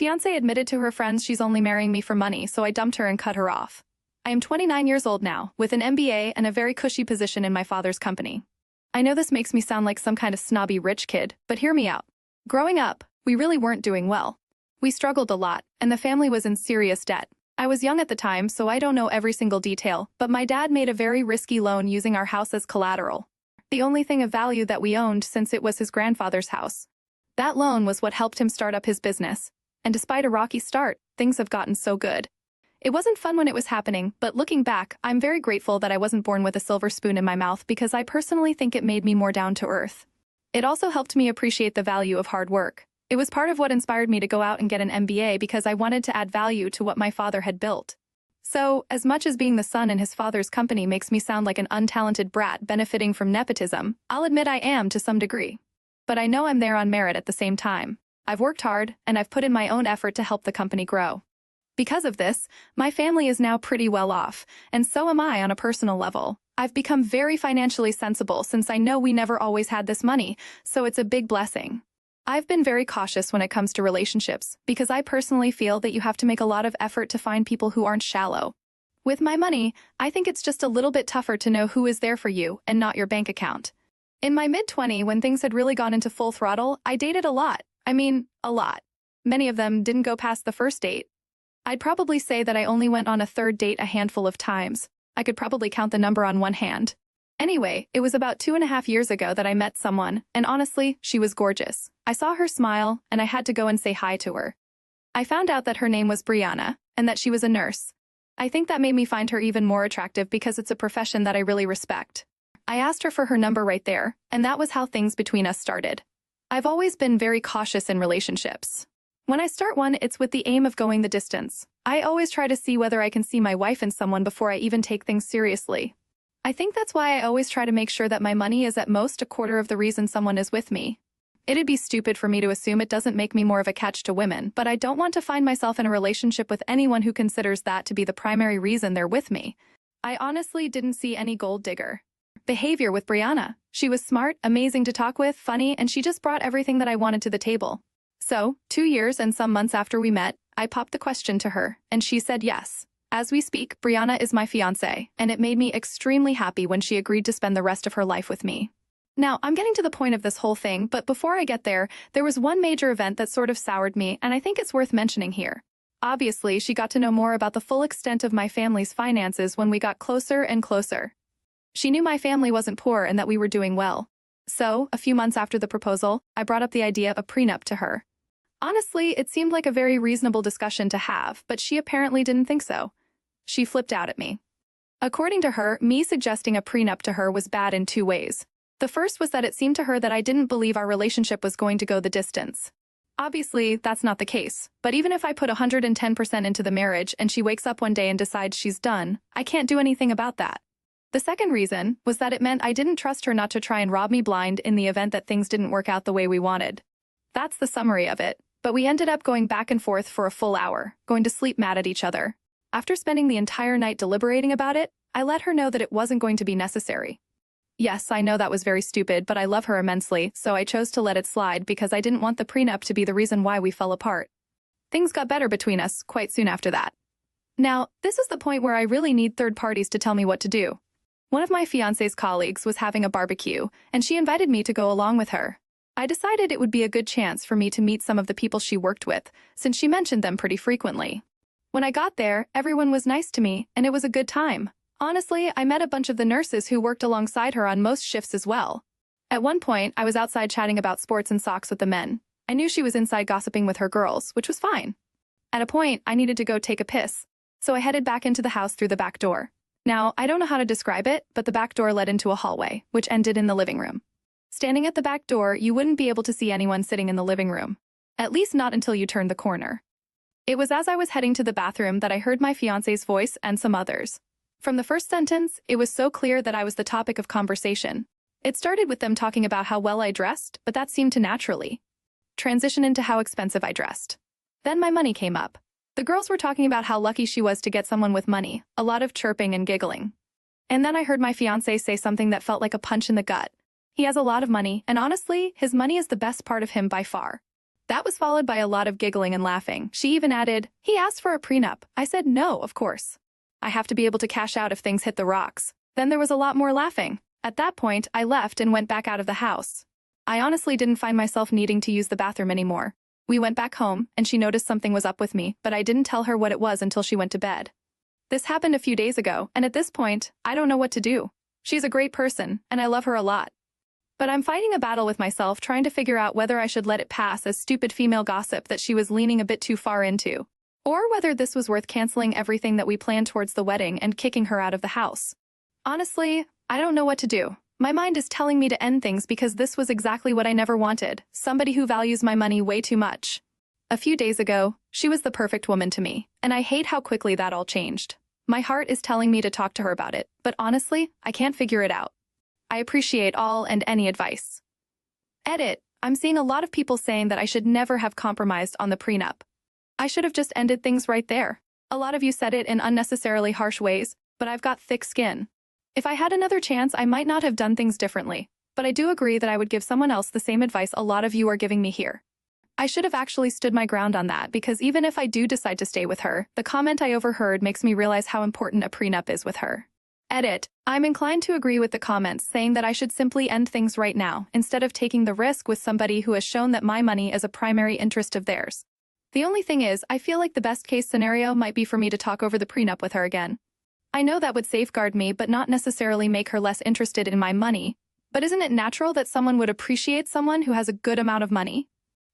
Fiancée admitted to her friends she's only marrying me for money, so I dumped her and cut her off. I am 29 years old now, with an MBA and a very cushy position in my father's company. I know this makes me sound like some kind of snobby rich kid, but hear me out. Growing up, we really weren't doing well. We struggled a lot, and the family was in serious debt. I was young at the time, so I don't know every single detail, but my dad made a very risky loan using our house as collateral. The only thing of value that we owned since it was his grandfather's house. That loan was what helped him start up his business. And despite a rocky start, things have gotten so good. It wasn't fun when it was happening, but looking back, I'm very grateful that I wasn't born with a silver spoon in my mouth because I personally think it made me more down to earth. It also helped me appreciate the value of hard work. It was part of what inspired me to go out and get an MBA because I wanted to add value to what my father had built. So, as much as being the son in his father's company makes me sound like an untalented brat benefiting from nepotism, I'll admit I am to some degree. But I know I'm there on merit at the same time. I've worked hard, and I've put in my own effort to help the company grow. Because of this, my family is now pretty well off, and so am I on a personal level. I've become very financially sensible since I know we never always had this money, so it's a big blessing. I've been very cautious when it comes to relationships, because I personally feel that you have to make a lot of effort to find people who aren't shallow. With my money, I think it's just a little bit tougher to know who is there for you and not your bank account. In my mid-20s, when things had really gone into full throttle, I dated a lot. I mean, a lot. Many of them didn't go past the first date. I'd probably say that I only went on a third date a handful of times. I could probably count the number on one hand. Anyway, it was about 2.5 years ago that I met someone, and honestly, she was gorgeous. I saw her smile, and I had to go and say hi to her. I found out that her name was Brianna, and that she was a nurse. I think that made me find her even more attractive because it's a profession that I really respect. I asked her for her number right there, and that was how things between us started. I've always been very cautious in relationships. When I start one, it's with the aim of going the distance. I always try to see whether I can see my wife in someone before I even take things seriously. I think that's why I always try to make sure that my money is at most a quarter of the reason someone is with me. It'd be stupid for me to assume it doesn't make me more of a catch to women, but I don't want to find myself in a relationship with anyone who considers that to be the primary reason they're with me. I honestly didn't see any gold digger behavior with Brianna. She was smart, amazing to talk with, funny, and she just brought everything that I wanted to the table. So, 2 years and some months after we met, I popped the question to her, and she said yes. As we speak, Brianna is my fiancée, and it made me extremely happy when she agreed to spend the rest of her life with me. Now, I'm getting to the point of this whole thing, but before I get there, there was one major event that sort of soured me, and I think it's worth mentioning here. Obviously, she got to know more about the full extent of my family's finances when we got closer and closer. She knew my family wasn't poor and that we were doing well. So, a few months after the proposal, I brought up the idea of a prenup to her. Honestly, it seemed like a very reasonable discussion to have, but she apparently didn't think so. She flipped out at me. According to her, me suggesting a prenup to her was bad in 2 ways. The first was that it seemed to her that I didn't believe our relationship was going to go the distance. Obviously, that's not the case, but even if I put 110% into the marriage and she wakes up one day and decides she's done, I can't do anything about that. The second reason was that it meant I didn't trust her not to try and rob me blind in the event that things didn't work out the way we wanted. That's the summary of it, but we ended up going back and forth for a full hour, going to sleep mad at each other. After spending the entire night deliberating about it, I let her know that it wasn't going to be necessary. Yes, I know that was very stupid, but I love her immensely, so I chose to let it slide because I didn't want the prenup to be the reason why we fell apart. Things got better between us quite soon after that. Now, this is the point where I really need third parties to tell me what to do. One of my fiancé's colleagues was having a barbecue, and she invited me to go along with her. I decided it would be a good chance for me to meet some of the people she worked with, since she mentioned them pretty frequently. When I got there, everyone was nice to me, and it was a good time. Honestly, I met a bunch of the nurses who worked alongside her on most shifts as well. At one point, I was outside chatting about sports and socks with the men. I knew she was inside gossiping with her girls, which was fine. At a point, I needed to go take a piss, so I headed back into the house through the back door. Now, I don't know how to describe it, but the back door led into a hallway, which ended in the living room. Standing at the back door, you wouldn't be able to see anyone sitting in the living room. At least not until you turned the corner. It was as I was heading to the bathroom that I heard my fiancé's voice and some others. From the first sentence, it was so clear that I was the topic of conversation. It started with them talking about how well I dressed, but that seemed to naturally transition into how expensive I dressed. Then my money came up. The girls were talking about how lucky she was to get someone with money, a lot of chirping and giggling. And then I heard my fiancé say something that felt like a punch in the gut. He has a lot of money, and honestly, his money is the best part of him by far. That was followed by a lot of giggling and laughing. She even added, "He asked for a prenup." I said, "No, of course. I have to be able to cash out if things hit the rocks." Then there was a lot more laughing. At that point, I left and went back out of the house. I honestly didn't find myself needing to use the bathroom anymore. We went back home, and she noticed something was up with me, but I didn't tell her what it was until she went to bed. This happened a few days ago, and at this point, I don't know what to do. She's a great person, and I love her a lot. But I'm fighting a battle with myself trying to figure out whether I should let it pass as stupid female gossip that she was leaning a bit too far into, or whether this was worth canceling everything that we planned towards the wedding and kicking her out of the house. Honestly, I don't know what to do. My mind is telling me to end things because this was exactly what I never wanted, somebody who values my money way too much. A few days ago, she was the perfect woman to me, and I hate how quickly that all changed. My heart is telling me to talk to her about it, but honestly, I can't figure it out. I appreciate all and any advice. Edit. I'm seeing a lot of people saying that I should never have compromised on the prenup. I should have just ended things right there. A lot of you said it in unnecessarily harsh ways, but I've got thick skin. If I had another chance, I might not have done things differently, but I do agree that I would give someone else the same advice a lot of you are giving me here. I should have actually stood my ground on that because even if I do decide to stay with her, the comment I overheard makes me realize how important a prenup is with her. Edit. I'm inclined to agree with the comments saying that I should simply end things right now instead of taking the risk with somebody who has shown that my money is a primary interest of theirs. The only thing is, I feel like the best case scenario might be for me to talk over the prenup with her again. I know that would safeguard me but not necessarily make her less interested in my money. But isn't it natural that someone would appreciate someone who has a good amount of money?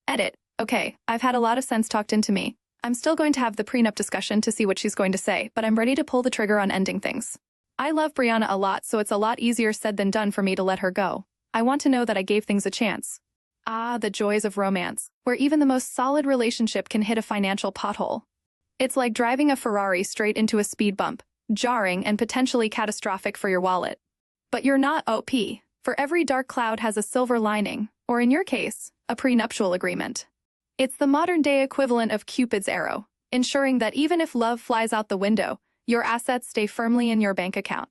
Edit. Okay, I've had a lot of sense talked into me. I'm still going to have the prenup discussion to see what she's going to say, but I'm ready to pull the trigger on ending things. I love Brianna a lot, so it's a lot easier said than done for me to let her go. I want to know that I gave things a chance. Ah, the joys of romance, where even the most solid relationship can hit a financial pothole. It's like driving a Ferrari straight into a speed bump, jarring and potentially catastrophic for your wallet. But you're not OP. For every dark cloud has a silver lining, or in your case, a prenuptial agreement. It's the modern-day equivalent of Cupid's arrow, ensuring that even if love flies out the window, your assets stay firmly in your bank account.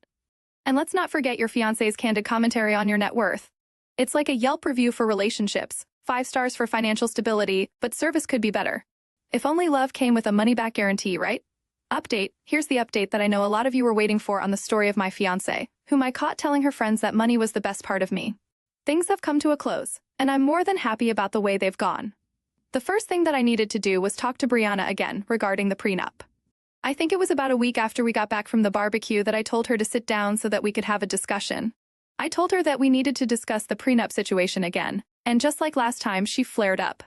And let's not forget your fiancé's candid commentary on your net worth. It's like a Yelp review for relationships, 5 stars for financial stability, but service could be better. If only love came with a money-back guarantee, right? Update. Here's the update that I know a lot of you were waiting for on the story of my fiancé, whom I caught telling her friends that money was the best part of me. Things have come to a close, and I'm more than happy about the way they've gone. The first thing that I needed to do was talk to Brianna again regarding the prenup. I think it was about a week after we got back from the barbecue that I told her to sit down so that we could have a discussion. I told her that we needed to discuss the prenup situation again, and just like last time, she flared up.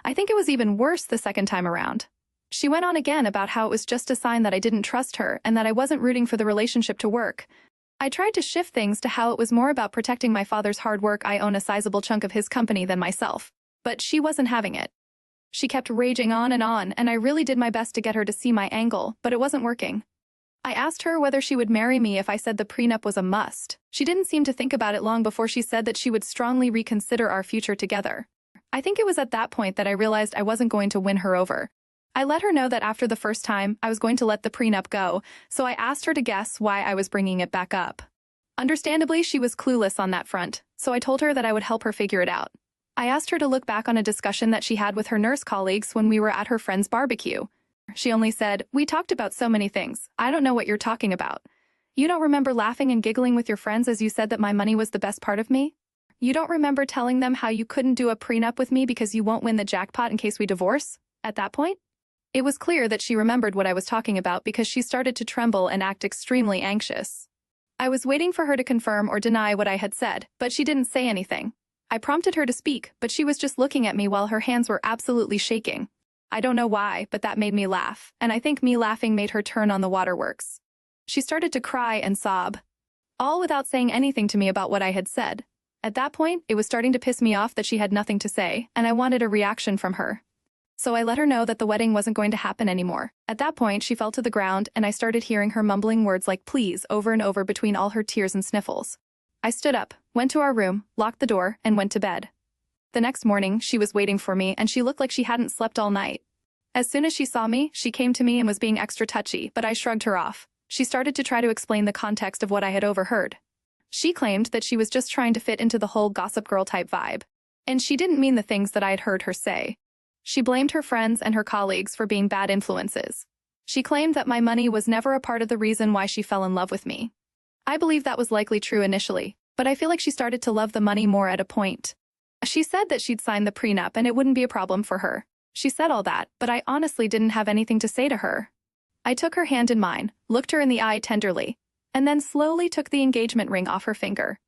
I think it was even worse the second time around. She went on again about how it was just a sign that I didn't trust her and that I wasn't rooting for the relationship to work. I tried to shift things to how it was more about protecting my father's hard work. I own a sizable chunk of his company than myself, but she wasn't having it. She kept raging on, and I really did my best to get her to see my angle, but it wasn't working. I asked her whether she would marry me if I said the prenup was a must. She didn't seem to think about it long before she said that she would strongly reconsider our future together. I think it was at that point that I realized I wasn't going to win her over. I let her know that after the first time, I was going to let the prenup go, so I asked her to guess why I was bringing it back up. Understandably, she was clueless on that front, so I told her that I would help her figure it out. I asked her to look back on a discussion that she had with her nurse colleagues when we were at her friend's barbecue. She only said, "We talked about so many things. I don't know what you're talking about. You don't remember laughing and giggling with your friends as you said that my money was the best part of me? You don't remember telling them how you couldn't do a prenup with me because you won't win the jackpot in case we divorce?" At that point, it was clear that she remembered what I was talking about because she started to tremble and act extremely anxious. I was waiting for her to confirm or deny what I had said, but she didn't say anything. I prompted her to speak, but she was just looking at me while her hands were absolutely shaking. I don't know why, but that made me laugh, and I think me laughing made her turn on the waterworks. She started to cry and sob, all without saying anything to me about what I had said. At that point, it was starting to piss me off that she had nothing to say, and I wanted a reaction from her. So I let her know that the wedding wasn't going to happen anymore. At that point, she fell to the ground, and I started hearing her mumbling words like "please" over and over between all her tears and sniffles. I stood up, went to our room, locked the door, and went to bed. The next morning, she was waiting for me, and she looked like she hadn't slept all night. As soon as she saw me, she came to me and was being extra touchy, but I shrugged her off. She started to try to explain the context of what I had overheard. She claimed that she was just trying to fit into the whole gossip girl type vibe. And she didn't mean the things that I had heard her say. She blamed her friends and her colleagues for being bad influences. She claimed that my money was never a part of the reason why she fell in love with me. I believe that was likely true initially, but I feel like she started to love the money more at a point. She said that she'd signed the prenup and it wouldn't be a problem for her. She said all that, but I honestly didn't have anything to say to her. I took her hand in mine, looked her in the eye tenderly, and then slowly took the engagement ring off her finger.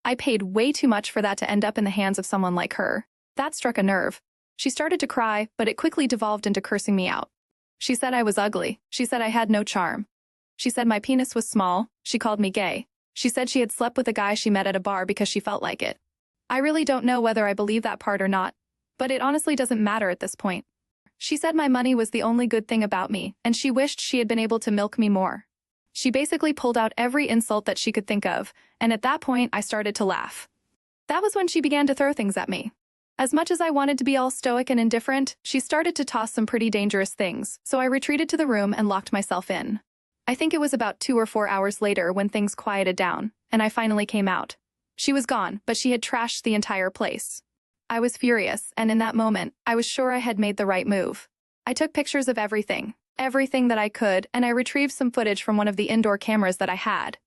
I paid way too much for that to end up in the hands of someone like her. That struck a nerve. She started to cry, but it quickly devolved into cursing me out. She said I was ugly. She said I had no charm. She said my penis was small. She called me gay. She said she had slept with a guy she met at a bar because she felt like it. I really don't know whether I believe that part or not, but it honestly doesn't matter at this point. She said my money was the only good thing about me, and she wished she had been able to milk me more. She basically pulled out every insult that she could think of, and at that point I started to laugh. That was when she began to throw things at me. As much as I wanted to be all stoic and indifferent, she started to toss some pretty dangerous things, so I retreated to the room and locked myself in. I think it was about 2 or 4 hours later when things quieted down, and I finally came out. She was gone, but she had trashed the entire place. I was furious, and in that moment, I was sure I had made the right move. I took pictures of everything that I could, and I retrieved some footage from one of the indoor cameras that I had.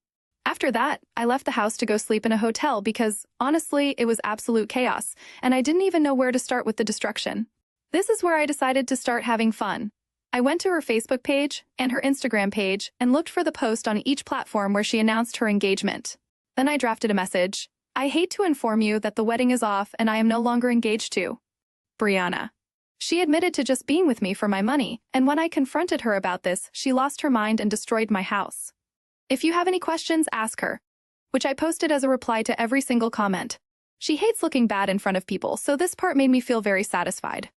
After that, I left the house to go sleep in a hotel because, honestly, it was absolute chaos, and I didn't even know where to start with the destruction. This is where I decided to start having fun. I went to her Facebook page and her Instagram page and looked for the post on each platform where she announced her engagement. Then I drafted a message. I hate to inform you that the wedding is off and I am no longer engaged to Brianna. She admitted to just being with me for my money, and when I confronted her about this, she lost her mind and destroyed my house. If you have any questions, ask her. Which I posted as a reply to every single comment. She hates looking bad in front of people, so this part made me feel very satisfied.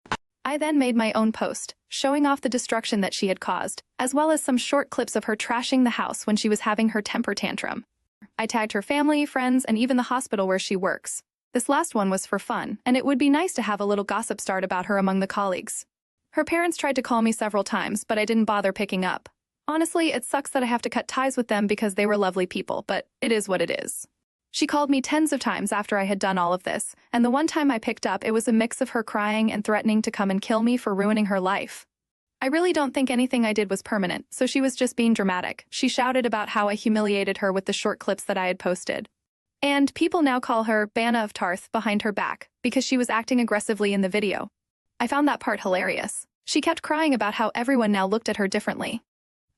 I then made my own post, showing off the destruction that she had caused, as well as some short clips of her trashing the house when she was having her temper tantrum. I tagged her family, friends, and even the hospital where she works. This last one was for fun, and it would be nice to have a little gossip start about her among the colleagues. Her parents tried to call me several times, but I didn't bother picking up. Honestly, it sucks that I have to cut ties with them because they were lovely people, but it is what it is. She called me tens of times after I had done all of this, and the one time I picked up, it was a mix of her crying and threatening to come and kill me for ruining her life. I really don't think anything I did was permanent, so she was just being dramatic. She shouted about how I humiliated her with the short clips that I had posted. And people now call her Banna of Tarth behind her back because she was acting aggressively in the video. I found that part hilarious. She kept crying about how everyone now looked at her differently.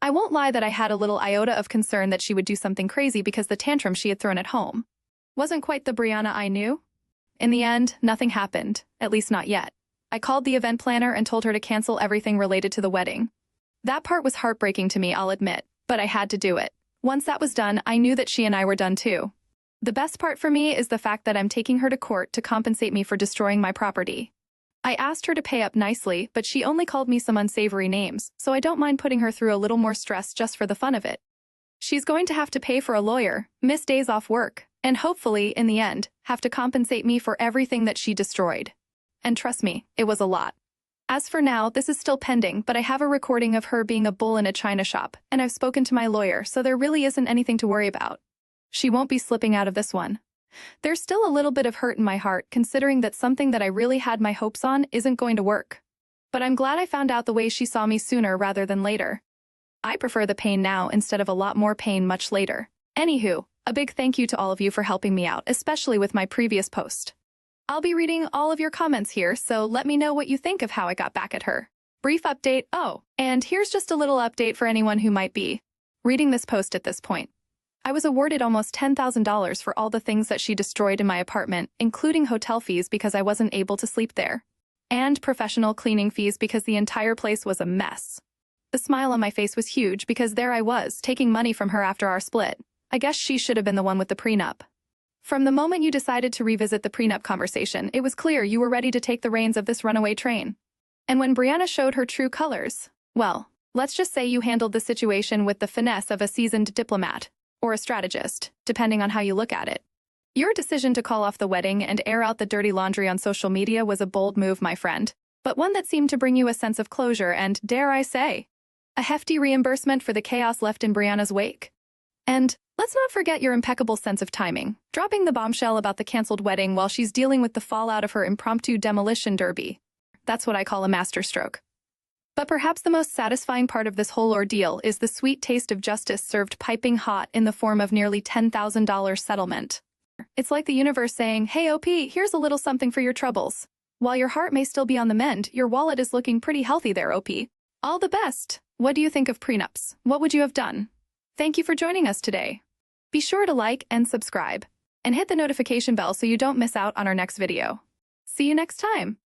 I won't lie that I had a little iota of concern that she would do something crazy because the tantrum she had thrown at home wasn't quite the Brianna I knew. In the end, nothing happened, at least not yet. I called the event planner and told her to cancel everything related to the wedding. That part was heartbreaking to me, I'll admit, but I had to do it. Once that was done, I knew that she and I were done too. The best part for me is the fact that I'm taking her to court to compensate me for destroying my property. I asked her to pay up nicely, but she only called me some unsavory names, so I don't mind putting her through a little more stress just for the fun of it. She's going to have to pay for a lawyer, miss days off work, and hopefully, in the end, have to compensate me for everything that she destroyed. And trust me, it was a lot. As for now, this is still pending, but I have a recording of her being a bull in a china shop, and I've spoken to my lawyer, so there really isn't anything to worry about. She won't be slipping out of this one. There's still a little bit of hurt in my heart, considering that something that I really had my hopes on isn't going to work. But I'm glad I found out the way she saw me sooner rather than later. I prefer the pain now instead of a lot more pain much later. Anywho, a big thank you to all of you for helping me out, especially with my previous post. I'll be reading all of your comments here, so let me know what you think of how I got back at her. Brief update. Oh, and here's just a little update for anyone who might be reading this post at this point. I was awarded almost $10,000 for all the things that she destroyed in my apartment, including hotel fees because I wasn't able to sleep there, and professional cleaning fees because the entire place was a mess. The smile on my face was huge because there I was, taking money from her after our split. I guess she should have been the one with the prenup. From the moment you decided to revisit the prenup conversation, it was clear you were ready to take the reins of this runaway train. And when Brianna showed her true colors, well, let's just say you handled the situation with the finesse of a seasoned diplomat. Or a strategist, depending on how you look at it. Your decision to call off the wedding and air out the dirty laundry on social media was a bold move, my friend, but one that seemed to bring you a sense of closure and, dare I say, a hefty reimbursement for the chaos left in Brianna's wake. And let's not forget your impeccable sense of timing, dropping the bombshell about the canceled wedding while she's dealing with the fallout of her impromptu demolition derby. That's what I call a masterstroke. But perhaps the most satisfying part of this whole ordeal is the sweet taste of justice served piping hot in the form of nearly $10,000 settlement. It's like the universe saying, "Hey OP, here's a little something for your troubles. While your heart may still be on the mend, your wallet is looking pretty healthy there, OP. All the best." What do you think of prenups? What would you have done? Thank you for joining us today. Be sure to like and subscribe, and hit the notification bell so you don't miss out on our next video. See you next time.